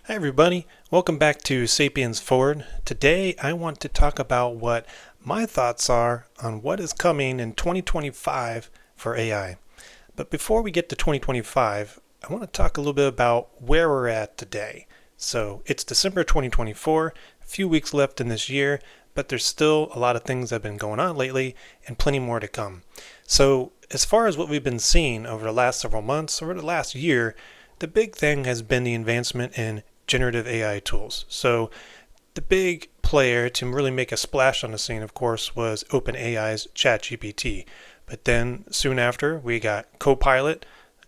Hi everybody, welcome back to Sapiens Forward. Today I want to talk about what my thoughts are on what is coming in 2025 for AI. But before we get to 2025, I want to talk a little bit about where we're at today. So it's December 2024, a few weeks left in this year, but there's still a lot of things that have been going on lately and plenty more to come. So as far as what we've been seeing over the last several months, over the last year, the big thing has been the advancement in generative AI tools. So the big player to really make a splash on the scene, of course, was OpenAI's ChatGPT. But then soon after, we got Copilot.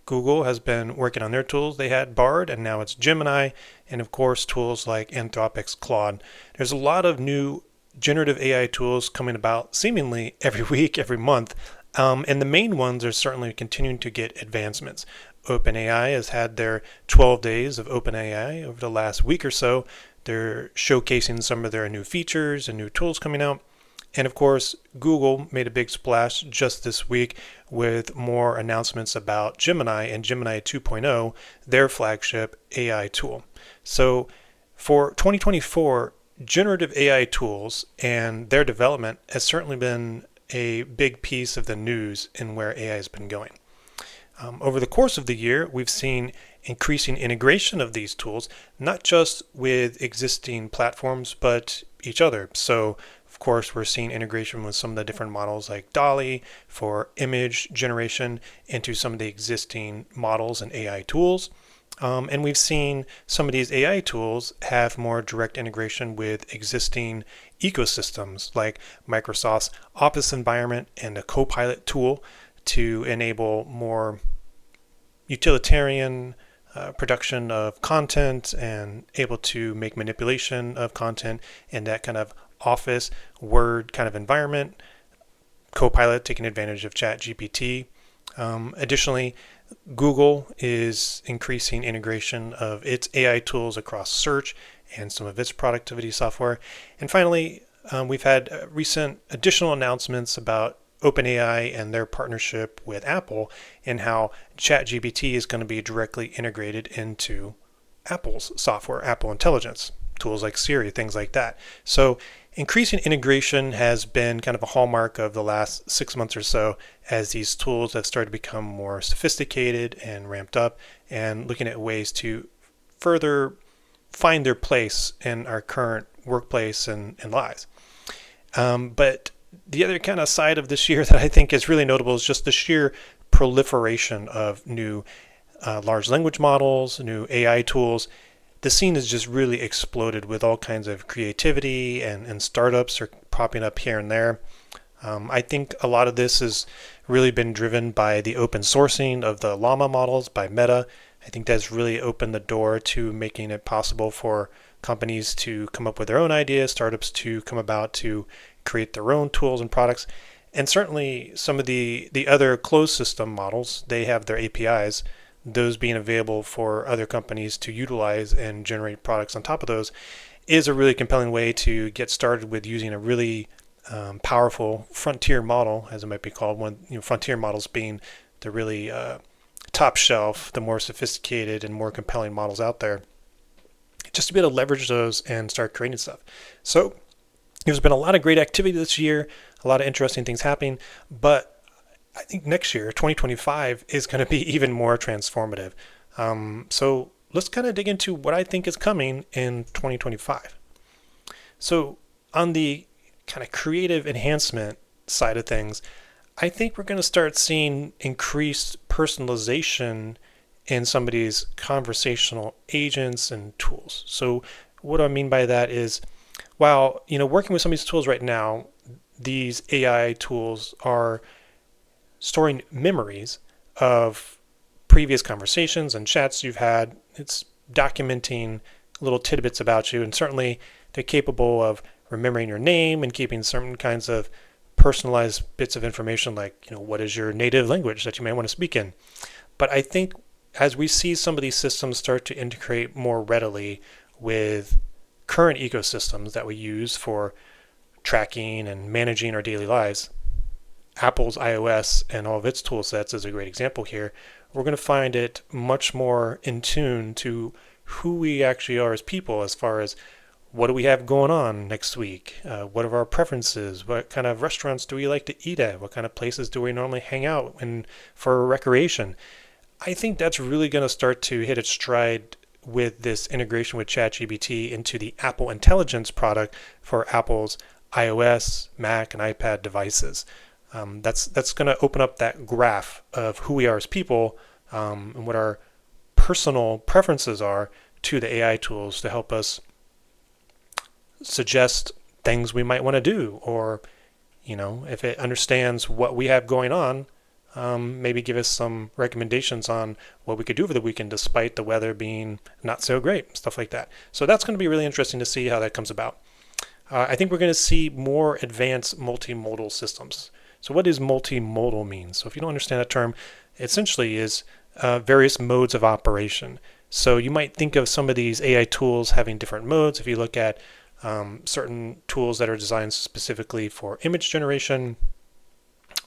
Google has been working on their tools. They had Bard, and now it's Gemini, and of course, tools like Anthropic's Claude. There's a lot of new generative AI tools coming about seemingly every week, every month. And the main ones are certainly continuing to get advancements. OpenAI has had their 12 days of OpenAI over the last week or so. They're showcasing some of their new features and new tools coming out. And of course, Google made a big splash just this week with more announcements about Gemini and Gemini 2.0, their flagship AI tool. So for 2024, generative AI tools and their development has certainly been a big piece of the news in where AI has been going. Over the course of the year, we've seen increasing integration of these tools, not just with existing platforms, but each other. So, of course, we're seeing integration with some of the different models like DALL-E for image generation into some of the existing models and AI tools. And we've seen some of these AI tools have more direct integration with existing ecosystems like Microsoft's Office environment and the Copilot tool to enable more utilitarian production of content and able to make manipulation of content in that kind of Office Word kind of environment. Copilot taking advantage of ChatGPT. Additionally, Google is increasing integration of its AI tools across search and some of its productivity software. And finally, we've had recent additional announcements about OpenAI and their partnership with Apple and how ChatGPT is going to be directly integrated into Apple's software, Apple Intelligence, tools like Siri, things like that. So increasing integration has been kind of a hallmark of the last 6 months or so as these tools have started to become more sophisticated and ramped up and looking at ways to further find their place in our current workplace and lives. But the other kind of side of this year that I think is really notable is just the sheer proliferation of new large language models, new AI tools. The scene has just really exploded with all kinds of creativity and startups are popping up here and there. I think a lot of this has really been driven by the open sourcing of the LLaMA models by Meta. I think that's really opened the door to making it possible for companies to come up with their own ideas, startups to come about to create their own tools and products. And certainly some of the other closed system models, they have their APIs, those being available for other companies to utilize and generate products on top of those is a really compelling way to get started with using a really powerful frontier model, as it might be called. One, frontier models being the really top shelf, the more sophisticated and more compelling models out there, just to be able to leverage those and start creating stuff. So there's been a lot of great activity this year, a lot of interesting things happening, but I think next year, 2025, is going to be even more transformative. So let's kind of dig into what I think is coming in 2025. So on the kind of creative enhancement side of things, I think we're going to start seeing increased personalization in some of these conversational agents and tools. So what I mean by that is, while working with some of these tools right now, these AI tools are storing memories of previous conversations and chats you've had. It's documenting little tidbits about you, and certainly they're capable of remembering your name and keeping certain kinds of personalized bits of information like, what is your native language that you may want to speak in. But I think as we see some of these systems start to integrate more readily with current ecosystems that we use for tracking and managing our daily lives, Apple's iOS and all of its tool sets is a great example here. We're going to find it much more in tune to who we actually are as people, as far as what do we have going on next week? What are our preferences? What kind of restaurants do we like to eat at? What kind of places do we normally hang out in for recreation? I think that's really going to start to hit its stride with this integration with ChatGPT into the Apple Intelligence product for Apple's iOS, Mac, and iPad devices. That's going to open up that graph of who we are as people, and what our personal preferences are to the AI tools to help us suggest things we might want to do, or if it understands what we have going on, maybe give us some recommendations on what we could do over the weekend despite the weather being not so great, stuff like that. So that's going to be really interesting to see how that comes about. I think we're going to see more advanced multimodal systems. So what does multimodal mean? So if you don't understand that term, it essentially is various modes of operation. So you might think of some of these AI tools having different modes. If you look at certain tools that are designed specifically for image generation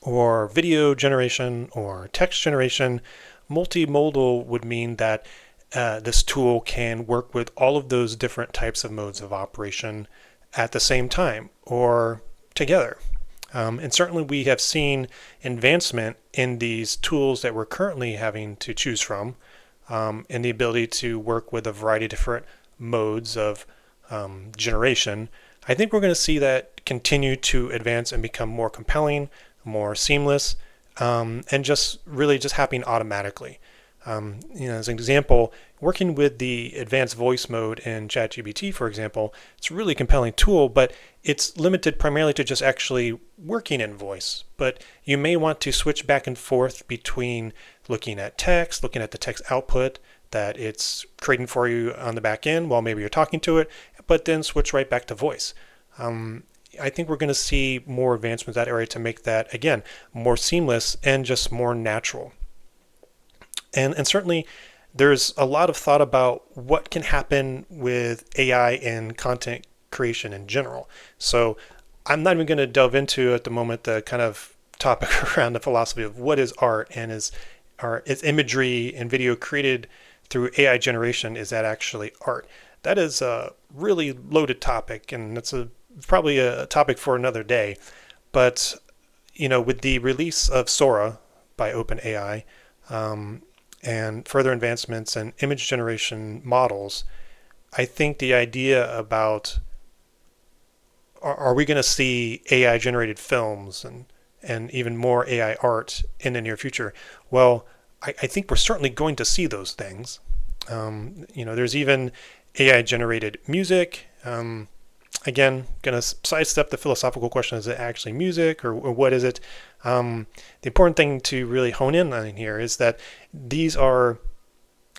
or video generation or text generation, multimodal would mean that this tool can work with all of those different types of modes of operation at the same time or together. And certainly we have seen advancement in these tools that we're currently having to choose from, and the ability to work with a variety of different modes of generation. I think we're going to see that continue to advance and become more compelling, more seamless, and just really just happening automatically. As an example, working with the advanced voice mode in ChatGPT, for example, it's a really compelling tool, but it's limited primarily to just actually working in voice. But you may want to switch back and forth between looking at text, looking at the text output that it's creating for you on the back end while maybe you're talking to it, but then switch right back to voice. I think we're going to see more advancements in that area to make that, again, more seamless and just more natural. And certainly there's a lot of thought about what can happen with AI in content creation in general. So I'm not even going to delve into at the moment the kind of topic around the philosophy of what is art, and is imagery and video created through AI generation, is that actually art? That is a really loaded topic, and it's probably a topic for another day. But with the release of Sora by OpenAI, and further advancements in image generation models, I think the idea about are we going to see AI generated films and even more AI art in the near future? Well, I think we're certainly going to see those things. There's even AI generated music. Again, going to sidestep the philosophical question, is it actually music or what is it? The important thing to really hone in on here is that these are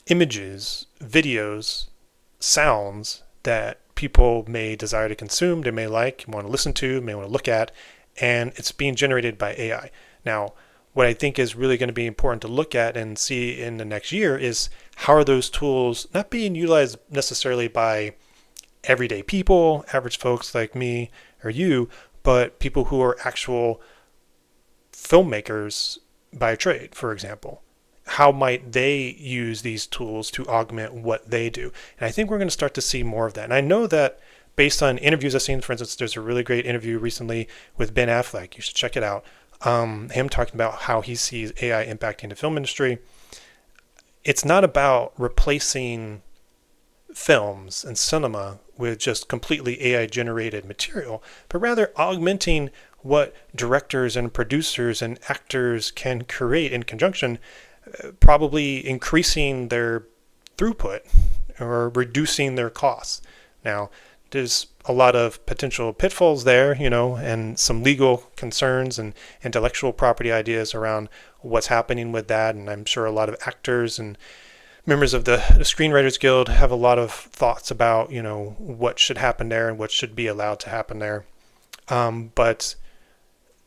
images, videos, sounds that people may desire to consume, they may like, want to listen to, may want to look at, and it's being generated by AI. Now, what I think is really going to be important to look at and see in the next year is how are those tools not being utilized necessarily by everyday people, average folks like me or you, but people who are actual filmmakers by trade, for example. How might they use these tools to augment what they do? And I think we're going to start to see more of that. And I know that based on interviews I've seen, for instance, there's a really great interview recently with Ben Affleck. You should check it out. Him talking about how he sees AI impacting the film industry. It's not about replacing films and cinema with just completely AI generated material, but rather augmenting what directors and producers and actors can create in conjunction, probably increasing their throughput or reducing their costs. Now, there's a lot of potential pitfalls there, and some legal concerns and intellectual property ideas around what's happening with that. And I'm sure a lot of actors and members of the Screenwriters Guild have a lot of thoughts about, what should happen there and what should be allowed to happen there. But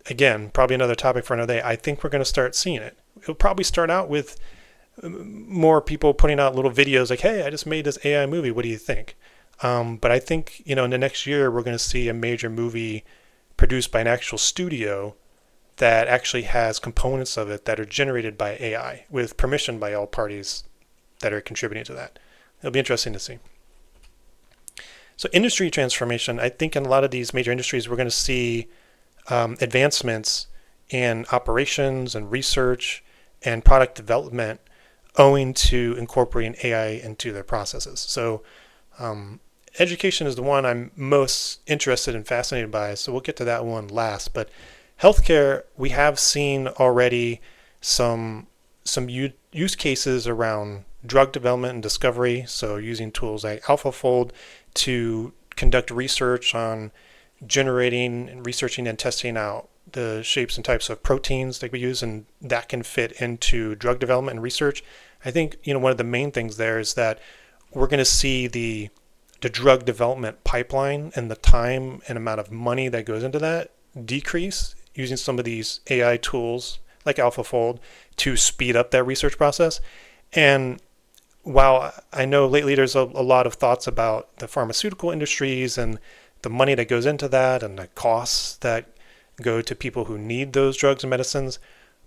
again, probably another topic for another day. I think we're going to start seeing it. It'll probably start out with more people putting out little videos like, hey, I just made this AI movie. What do you think? But I think, in the next year, we're going to see a major movie produced by an actual studio that actually has components of it that are generated by AI with permission by all parties that are contributing to that. it'll be interesting to see. So industry transformation, I think in a lot of these major industries, we're going to see advancements in operations and research and product development owing to incorporating AI into their processes. So education is the one I'm most interested and fascinated by, so we'll get to that one last. But healthcare, we have seen already some use cases around drug development and discovery, so using tools like AlphaFold to conduct research on generating and researching and testing out the shapes and types of proteins that we use, and that can fit into drug development and research. I think one of the main things there is that we're going to see the drug development pipeline and the time and amount of money that goes into that decrease using some of these AI tools like AlphaFold to speed up that research process. And while I know lately there's a lot of thoughts about the pharmaceutical industries and the money that goes into that and the costs that go to people who need those drugs and medicines,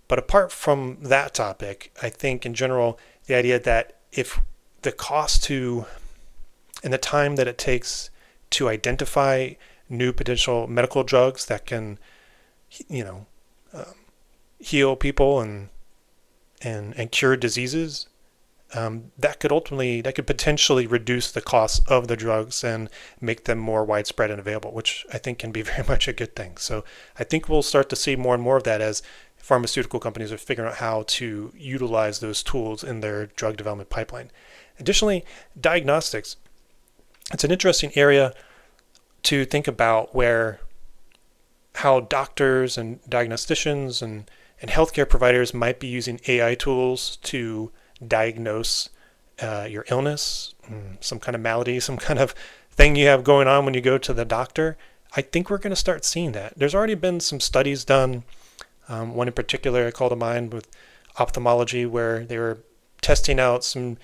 but apart from that topic, I think in general, the idea that if the cost to and the time that it takes to identify new potential medical drugs that can, heal people and cure diseases, that could potentially reduce the cost of the drugs and make them more widespread and available, which I think can be very much a good thing. So I think we'll start to see more and more of that as pharmaceutical companies are figuring out how to utilize those tools in their drug development pipeline. Additionally, diagnostics. It's an interesting area to think about how doctors and diagnosticians and healthcare providers might be using AI tools to diagnose your illness, some kind of malady, some kind of thing you have going on when you go to the doctor. I think we're going to start seeing that. There's already been some studies done. One in particular I call to mind with ophthalmology, where they were testing out some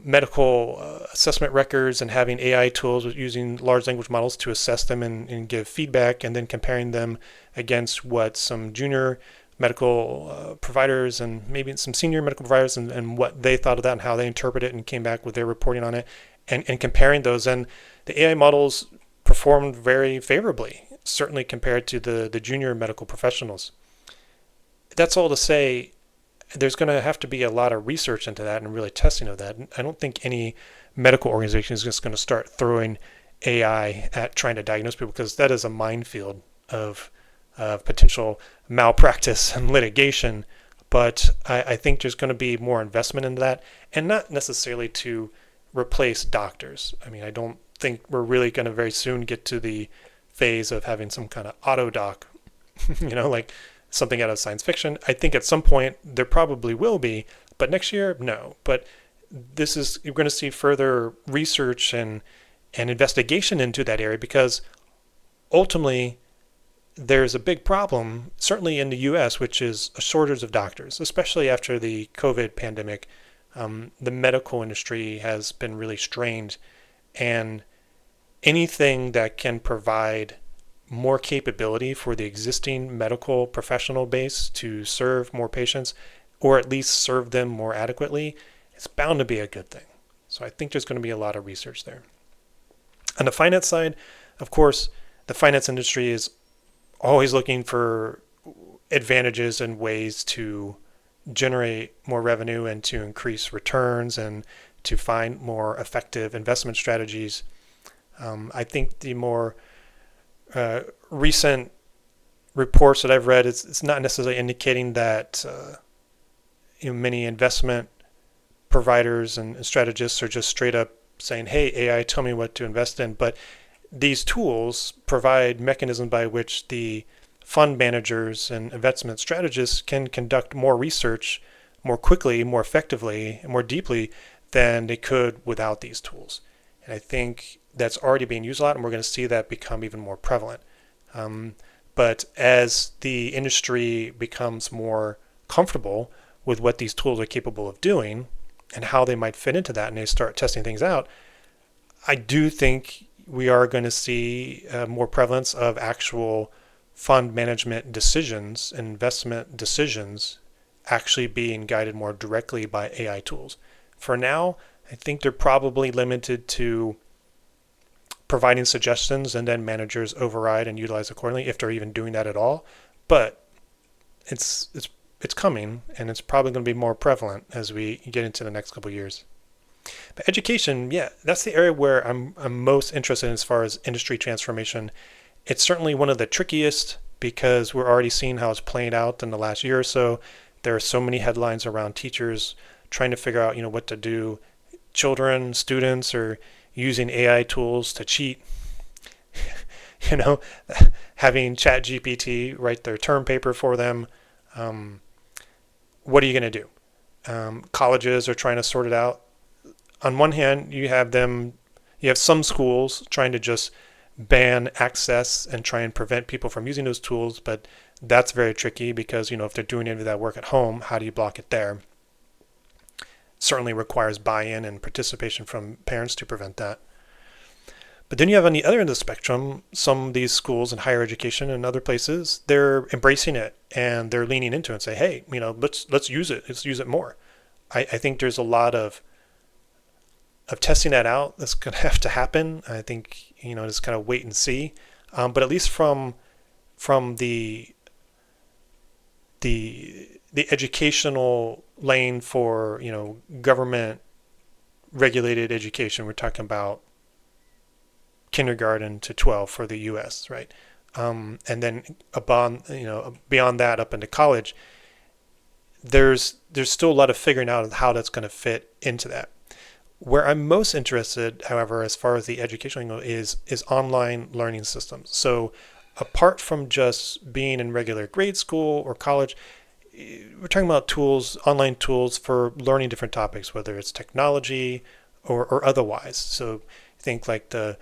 medical assessment records and having AI tools using large language models to assess them and give feedback, and then comparing them against what some junior medical providers and maybe some senior medical providers and what they thought of that and how they interpret it and came back with their reporting on it, and comparing those. And the AI models performed very favorably, certainly compared to the junior medical professionals. That's all to say, there's going to have to be a lot of research into that and really testing of that. I don't think any medical organization is just going to start throwing AI at trying to diagnose people, because that is a minefield of potential malpractice and litigation. But I think there's going to be more investment into that, and not necessarily to replace doctors. I mean, I don't think we're really going to very soon get to the phase of having some kind of auto doc, like something out of science fiction. I think at some point there probably will be, but next year, no. But you're going to see further research and investigation into that area, because ultimately there's a big problem, certainly in the US, which is a shortage of doctors, especially after the COVID pandemic. The medical industry has been really strained, and anything that can provide more capability for the existing medical professional base to serve more patients, or at least serve them more adequately, it's bound to be a good thing. So I think there's going to be a lot of research there. On the finance side, of course, the finance industry is always looking for advantages and ways to generate more revenue and to increase returns and to find more effective investment strategies. I think the more recent reports that I've read, it's not necessarily indicating that many investment providers and strategists are just straight up saying, hey, AI, tell me what to invest in. But these tools provide mechanisms by which the fund managers and investment strategists can conduct more research more quickly, more effectively, and more deeply than they could without these tools. And I think that's already being used a lot, and we're going to see that become even more prevalent. But as the industry becomes more comfortable with what these tools are capable of doing and how they might fit into that, and they start testing things out, I do think we are going to see more prevalence of actual fund management decisions and investment decisions actually being guided more directly by AI tools. For now, I think they're probably limited to providing suggestions and then managers override and utilize accordingly if they're even doing that at all. But it's coming, and it's probably going to be more prevalent as we get into the next couple of years. But education, yeah, that's the area where I'm most interested in as far as industry transformation. It's certainly one of the trickiest because we're already seeing how it's playing out in the last year or so. There are so many headlines around teachers trying to figure out, what to do. Children, students are using AI tools to cheat. Having ChatGPT write their term paper for them. What are you going to do? Colleges are trying to sort it out. On one hand, you have some schools trying to just ban access and try and prevent people from using those tools, but that's very tricky because, if they're doing any of that work at home, how do you block it there? Certainly requires buy-in and participation from parents to prevent that. But then you have on the other end of the spectrum, some of these schools in higher education and other places, they're embracing it and they're leaning into it and say, hey, let's use it. Let's use it more. I think there's a lot of testing that out that's going to have to happen. I think, just kind of wait and see. But at least from the educational lane for, government regulated education, we're talking about kindergarten to 12 for the US, right? And then beyond that up into college, there's still a lot of figuring out of how that's going to fit into that. Where I'm most interested, however, as far as the education is online learning systems. So apart from just being in regular grade school or college, we're talking about tools, online tools for learning different topics, whether it's technology or otherwise. So think like the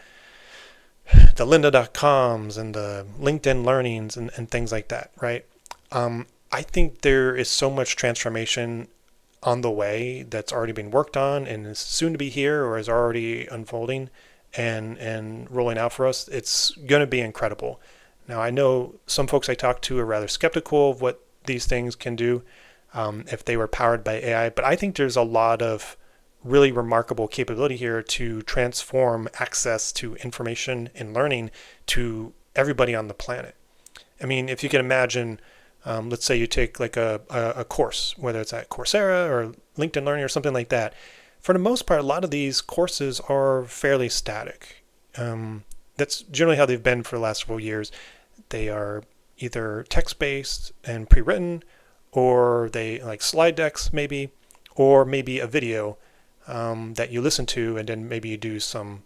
lynda.coms and the LinkedIn learnings and things like that, right? I think there is so much transformation on the way that's already been worked on and is soon to be here or is already unfolding and rolling out for us. It's going to be incredible. Now, I know some folks I talk to are rather skeptical of what these things can do if they were powered by AI, but I think there's a lot of really remarkable capability here to transform access to information and learning to everybody on the planet. I mean, if you can imagine, let's say you take like a course, whether it's at Coursera or LinkedIn Learning or something like that. For the most part, a lot of these courses are fairly static. That's generally how they've been for the last several years. They are either text-based and pre-written, or they like slide decks maybe, or maybe a video that you listen to, and then maybe you do some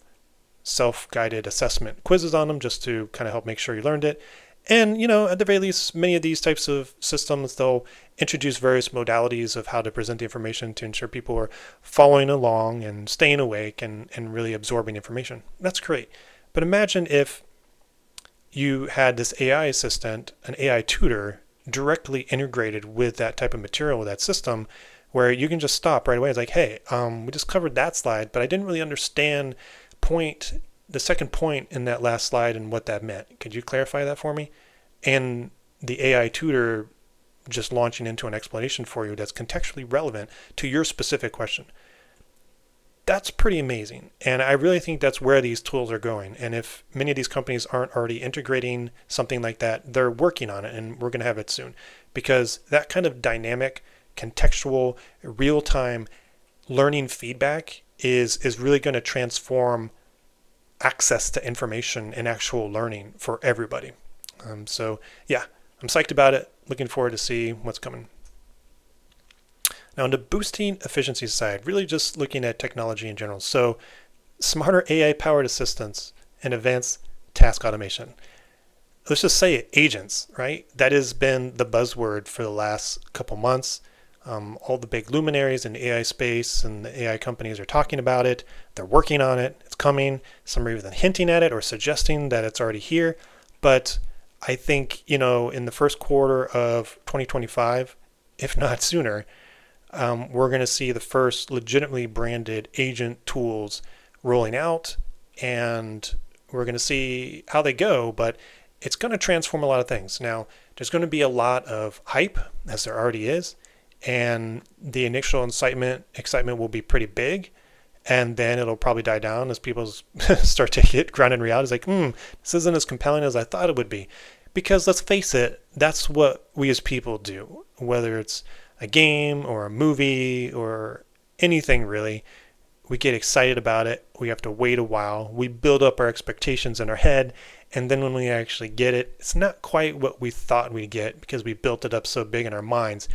self-guided assessment quizzes on them just to kind of help make sure you learned it. And, at the very least, many of these types of systems, they'll introduce various modalities of how to present the information to ensure people are following along and staying awake and really absorbing information. That's great. But imagine if you had this AI assistant, an AI tutor, directly integrated with that type of material, with that system, where you can just stop right away. It's like, hey, we just covered that slide, but I didn't really understand the second point in that last slide and what that meant. Could you clarify that for me? And the AI tutor just launching into an explanation for you that's contextually relevant to your specific question. That's pretty amazing. And I really think that's where these tools are going. And if many of these companies aren't already integrating something like that, they're working on it, and we're going to have it soon. Because that kind of dynamic, contextual, real-time learning feedback is really going to transform access to information and actual learning for everybody. So yeah, I'm psyched about it. Looking forward to see what's coming. Now, on the boosting efficiency side, really just looking at technology in general. So smarter AI-powered assistants and advanced task automation. Let's just say it, agents, right? That has been the buzzword for the last couple months. All the big luminaries in the AI space and the AI companies are talking about it. They're working on it. It's coming. Some are even hinting at it or suggesting that it's already here. But I think, in the first quarter of 2025, if not sooner, we're going to see the first legitimately branded agent tools rolling out, and we're going to see how they go, but it's going to transform a lot of things. Now, there's going to be a lot of hype, as there already is, and the initial excitement will be pretty big. And then it'll probably die down as people start to get grounded in reality. It's like, this isn't as compelling as I thought it would be. Because let's face it, that's what we as people do. Whether it's a game or a movie or anything really, we get excited about it. We have to wait a while. We build up our expectations in our head. And then when we actually get it, it's not quite what we thought we'd get because we built it up so big in our minds.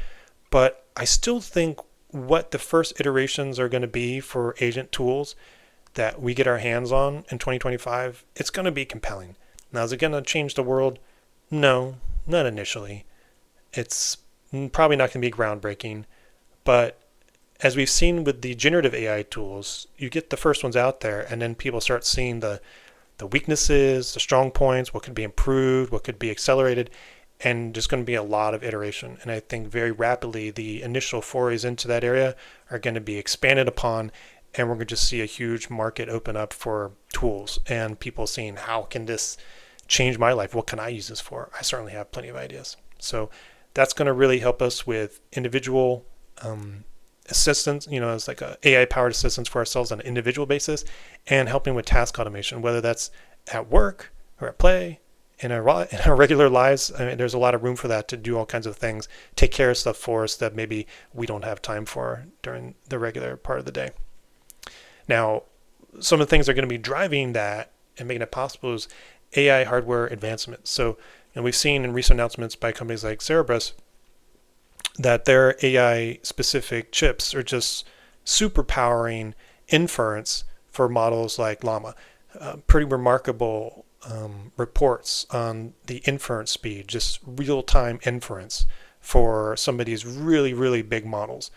But I still think what the first iterations are going to be for agent tools that we get our hands on in 2025, it's going to be compelling. Now, is it going to change the world? No, not initially. It's probably not going to be groundbreaking. But as we've seen with the generative AI tools, you get the first ones out there, and then people start seeing the weaknesses, the strong points, what could be improved, what could be accelerated, and there's going to be a lot of iteration. And I think very rapidly the initial forays into that area are going to be expanded upon, and we're going to just see a huge market open up for tools and people seeing, how can this change my life? What can I use this for? I certainly have plenty of ideas. So that's going to really help us with individual assistance. It's like a AI powered assistance for ourselves on an individual basis, and helping with task automation, whether that's at work or at play, in our regular lives. I mean, there's a lot of room for that to do all kinds of things, take care of stuff for us that maybe we don't have time for during the regular part of the day. Now, some of the things that are going to be driving that and making it possible is AI hardware advancement. So, we've seen in recent announcements by companies like Cerebras that their AI specific chips are just superpowering inference for models like LLaMA. Pretty remarkable reports on the inference speed, just real-time inference for some of these really, really big models.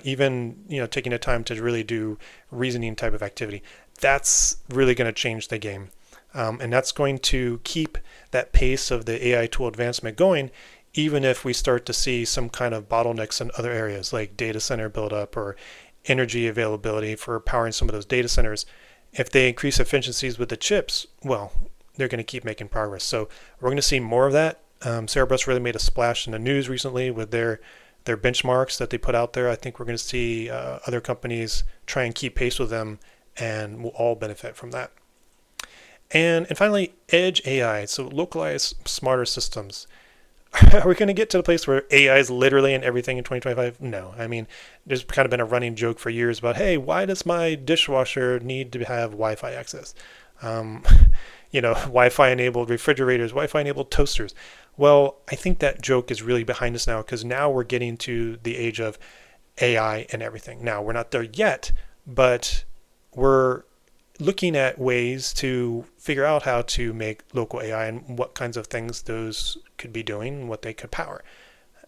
Even taking the time to really do reasoning type of activity. That's really going to change the game. And that's going to keep that pace of the AI tool advancement going, even if we start to see some kind of bottlenecks in other areas like data center buildup or energy availability for powering some of those data centers. If they increase efficiencies with the chips, well, they're going to keep making progress. So we're going to see more of that. Cerebras really made a splash in the news recently with their benchmarks that they put out there. I think we're going to see other companies try and keep pace with them, and we'll all benefit from that. And finally, edge AI, so localized smarter systems. Are we going to get to the place where AI is literally in everything in 2025? No. I mean, there's kind of been a running joke for years about, hey, why does my dishwasher need to have Wi-Fi access? Wi-Fi enabled refrigerators, Wi-Fi enabled toasters. Well, I think that joke is really behind us now, because now we're getting to the age of AI and everything. Now, we're not there yet, but we're looking at ways to figure out how to make local AI and what kinds of things those could be doing and what they could power.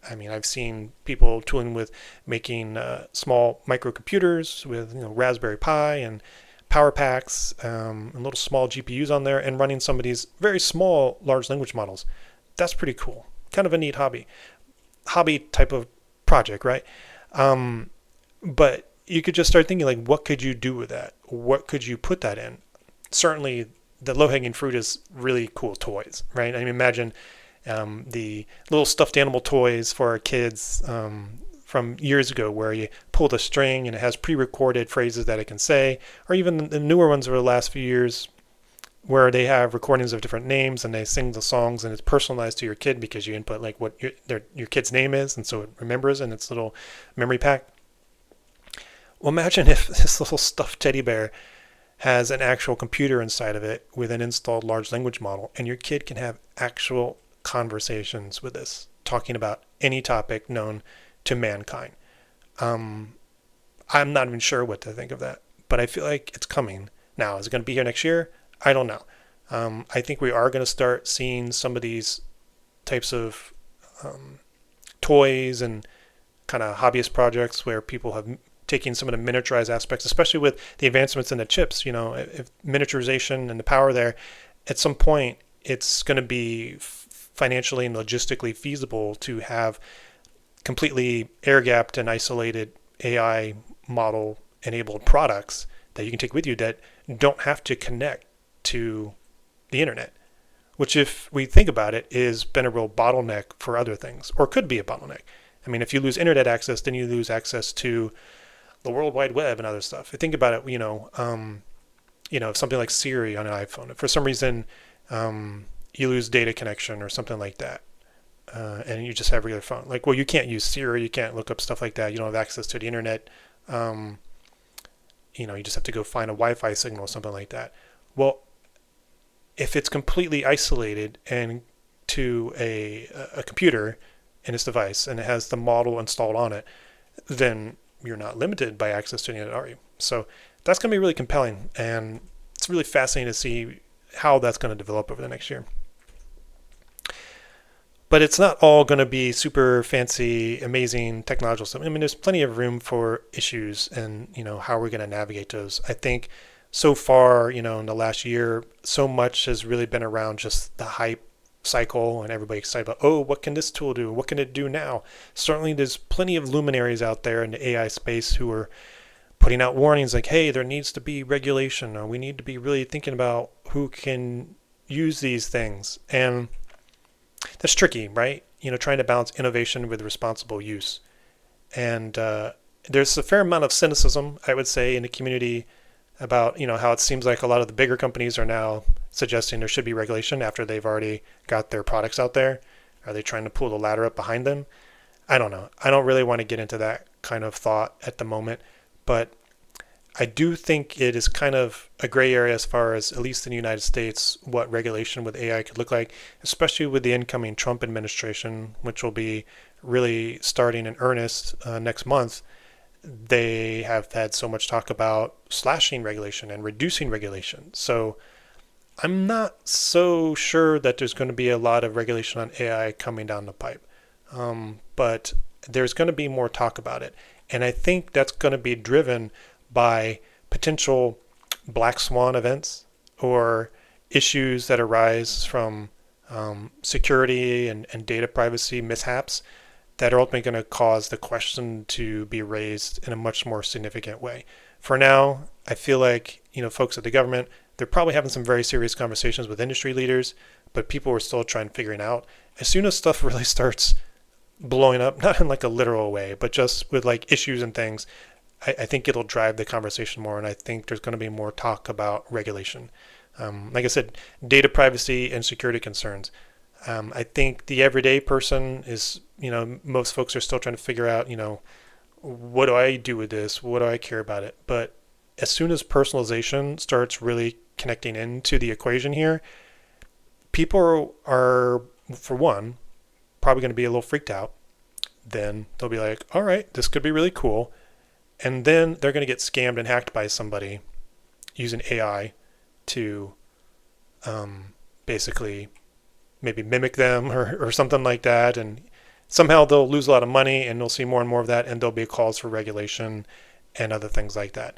I mean, I've seen people tooling with making small microcomputers with Raspberry Pi and power packs and little small GPUs on there, and running some of these very small large language models. That's pretty cool. Kind of a neat hobby type of project, right? But you could just start thinking, like, what could you do with that? What could you put that in? Certainly, the low-hanging fruit is really cool toys, right? I mean, imagine the little stuffed animal toys for our kids from years ago, where you pull the string and it has pre-recorded phrases that it can say, or even the newer ones over the last few years, where they have recordings of different names and they sing the songs, and it's personalized to your kid because you input like what your kid's name is, and so it remembers in its little memory pack. Well, imagine if this little stuffed teddy bear has an actual computer inside of it with an installed large language model, and your kid can have actual conversations with this, talking about any topic known to mankind. I'm not even sure what to think of that, but I feel like it's coming. Now, is it going to be here next year? I don't know. I think we are going to start seeing some of these types of toys and kind of hobbyist projects where people have taking some of the miniaturized aspects, especially with the advancements in the chips. If miniaturization and the power there, at some point it's going to be financially and logistically feasible to have completely air-gapped and isolated AI model enabled products that you can take with you that don't have to connect to the internet, which, if we think about it, has been a real bottleneck for other things, or could be a bottleneck. I mean, if you lose internet access, then you lose access to the World Wide Web and other stuff. I think about it, something like Siri on an iPhone. If for some reason you lose data connection or something like that, and you just have a regular phone, like, well, you can't use Siri, you can't look up stuff like that. You don't have access to the internet. You just have to go find a Wi-Fi signal or something like that. Well, if it's completely isolated and to a computer in its device and it has the model installed on it, then you're not limited by access to the internet, are you? So that's going to be really compelling, and it's really fascinating to see how that's going to develop over the next year. But it's not all going to be super fancy, amazing technological stuff. I mean, there's plenty of room for issues and, how we're going to navigate those. I think so far, in the last year, so much has really been around just the hype cycle and everybody excited about, oh, what can this tool do? What can it do now? Certainly there's plenty of luminaries out there in the AI space who are putting out warnings like, hey, there needs to be regulation, or we need to be really thinking about who can use these things. And that's tricky, right? Trying to balance innovation with responsible use. And there's a fair amount of cynicism, I would say, in the community about, how it seems like a lot of the bigger companies are now suggesting there should be regulation after they've already got their products out there. Are they trying to pull the ladder up behind them? I don't know. I don't really want to get into that kind of thought at the moment, but I do think it is kind of a gray area as far as, at least in the United States, what regulation with AI could look like, especially with the incoming Trump administration, which will be really starting in earnest next month. They have had so much talk about slashing regulation and reducing regulation. So I'm not so sure that there's going to be a lot of regulation on AI coming down the pipe. But there's going to be more talk about it. And I think that's going to be driven by potential black swan events or issues that arise from security and data privacy mishaps that are ultimately going to cause the question to be raised in a much more significant way. For now, I feel like, folks at the government, they're probably having some very serious conversations with industry leaders, but people are still trying to figure it out. As soon as stuff really starts blowing up, not in like a literal way, but just with like issues and things, I think it'll drive the conversation more, and I think there's going to be more talk about regulation. Like I said, data privacy and security concerns. I think the everyday person is, most folks are still trying to figure out, what do I do with this? What do I care about it? But as soon as personalization starts really connecting into the equation here, people are, for one, probably going to be a little freaked out. Then they'll be like, all right, this could be really cool. And then they're going to get scammed and hacked by somebody using AI to basically maybe mimic them or something like that. And somehow they'll lose a lot of money, and we'll see more and more of that. And there'll be calls for regulation and other things like that.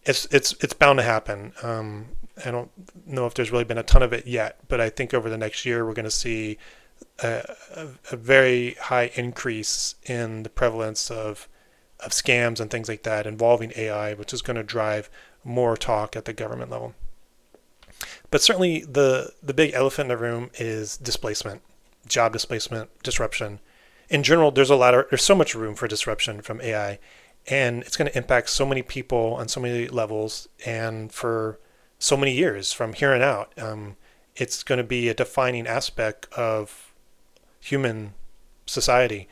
It's bound to happen. I don't know if there's really been a ton of it yet, but I think over the next year we're going to see a very high increase in the prevalence of scams and things like that involving AI, which is going to drive more talk at the government level. But certainly the big elephant in the room is displacement, job displacement, disruption. In general, there's so much room for disruption from AI, and it's going to impact so many people on so many levels and for so many years from here on out. It's going to be a defining aspect of human society.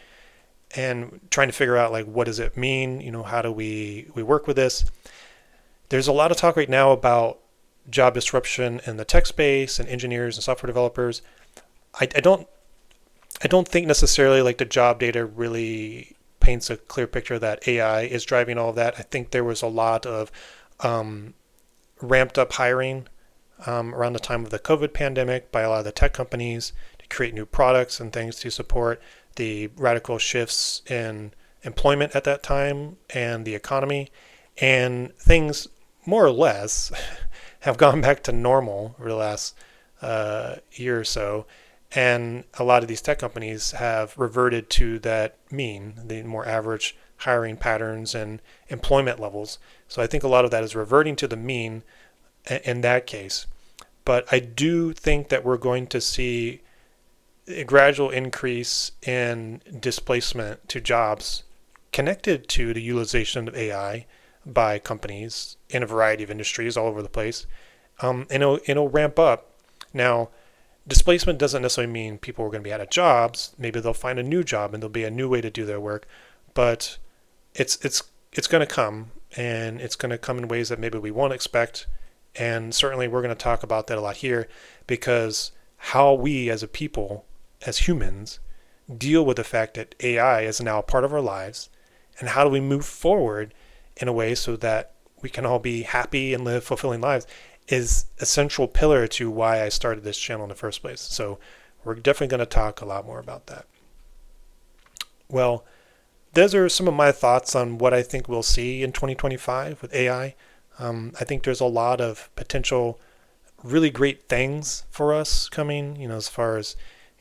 And trying to figure out, like, what does it mean? How do we work with this? There's a lot of talk right now about job disruption in the tech space and engineers and software developers. I don't think necessarily like the job data really paints a clear picture that AI is driving all of that. I think there was a lot of ramped up hiring around the time of the COVID pandemic by a lot of the tech companies to create new products and things to support the radical shifts in employment at that time and the economy, and things more or less have gone back to normal over the last year or so, and a lot of these tech companies have reverted to that mean, the more average hiring patterns and employment levels. So I think a lot of that is reverting to the mean in that case. But I do think that we're going to see a gradual increase in displacement to jobs connected to the utilization of AI by companies in a variety of industries all over the place. And it'll ramp up. Now, displacement doesn't necessarily mean people are going to be out of jobs. Maybe they'll find a new job and there'll be a new way to do their work. But it's going to come, and it's going to come in ways that maybe we won't expect. And certainly we're going to talk about that a lot here, because how we as a people, as humans, deal with the fact that AI is now a part of our lives, and how do we move forward in a way so that we can all be happy and live fulfilling lives, is a central pillar to why I started this channel in the first place. So we're definitely going to talk a lot more about that. Well, those are some of my thoughts on what I think we'll see in 2025 with AI. I think there's a lot of potential really great things for us coming, as far as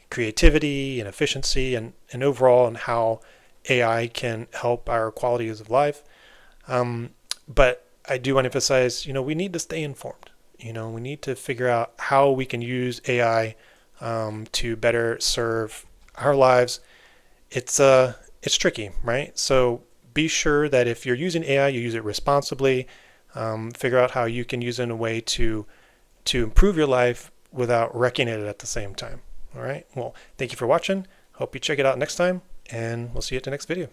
creativity and efficiency and overall, and how AI can help our qualities of life. But I do want to emphasize, we need to stay informed. We need to figure out how we can use AI to better serve our lives. It's tricky, right? So be sure that if you're using AI, you use it responsibly. Figure out how you can use it in a way to improve your life without wrecking it at the same time. All right. Well, thank you for watching. Hope you check it out next time, and we'll see you at the next video.